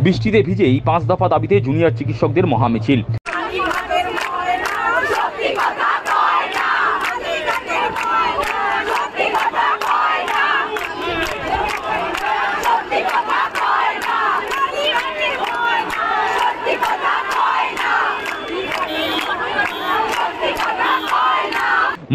বৃষ্টিতে ভিজেই 5 দফা দাবিতে জুনিয়র চিকিৎসকদের মহামিছিল।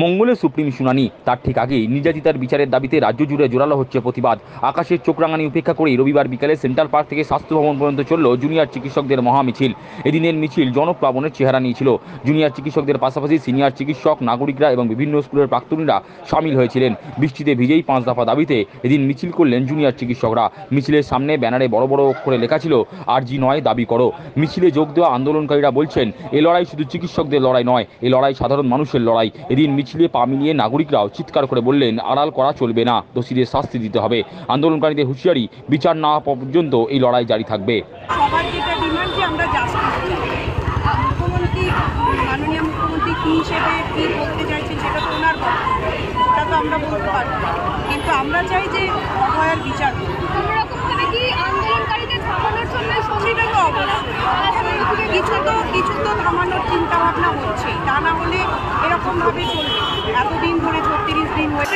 মঙ্গলে সুপ্রিম শুনানি, তার ঠিক আগেই নির্যাতিতার বিচারের দাবিতে রাজ্য জুড়ে জোরালো হচ্ছে প্রতিবাদ। আকাশের চোখ রাঙানি উপেক্ষা করে রবিবার বিকালে সেন্ট্রাল পার্ক থেকে স্বাস্থ্য ভবন পর্যন্ত চলল জুনিয়র চিকিৎসকদের মহামিছিল। এদিনের মিছিল জনপ্লাবনের চেহারা নিয়েছিল। জুনিয়র চিকিৎসকদের পাশাপাশি সিনিয়র চিকিৎসক, নাগরিকরা এবং বিভিন্ন স্কুলের প্রাক্তনীরা সামিল হয়েছিলেন। বৃষ্টিতে ভিজেই 5 দফা দাবিতে এদিন মিছিল করলেন জুনিয়র চিকিৎসকরা। মিছিলের সামনে ব্যানারে বড় বড় অক্ষরে লেখা ছিল, আরজি নয়, দাবি করো। মিছিলে যোগ দেওয়া আন্দোলনকারীরা বলছেন, এ লড়াই শুধু চিকিৎসকদের লড়াই নয়, এ লড়াই সাধারণ মানুষের লড়াই। এদিন মিছিলে পা মিলিয়ে নাগরিকরাও চিৎকার করে বললেন, আড়াল করা চলবে না, দোষীদের শাস্তি দিতে হবে। আন্দোলনকারীদের হুঁশিয়ারি, বিচার না হওয়া পর্যন্ত এই লড়াই জারি থাকবে। সবার যেটা ডিমান্ড যে আমরা জাস্টিস চাই। মুখ্যমন্ত্রী, মাননীয় মুখ্যমন্ত্রী কী হিসেবে কী বলতে চাইছেন সেটা তো ওনার কথা, ওটা তো আমরা বলতে পারবো না, কিন্তু আমরা চাই যে অভয়ার বিচার কোনোরকমভাবে কি আন্দোলনকারীদের থামানোর জন্য সেটা তো অবশ্যই কিছু তো থামানোর চিন্তা ভাবনা হচ্ছে, তা না হলে এরকমভাবে চলবে। এতদিন ধরে 36 দিন হয়ে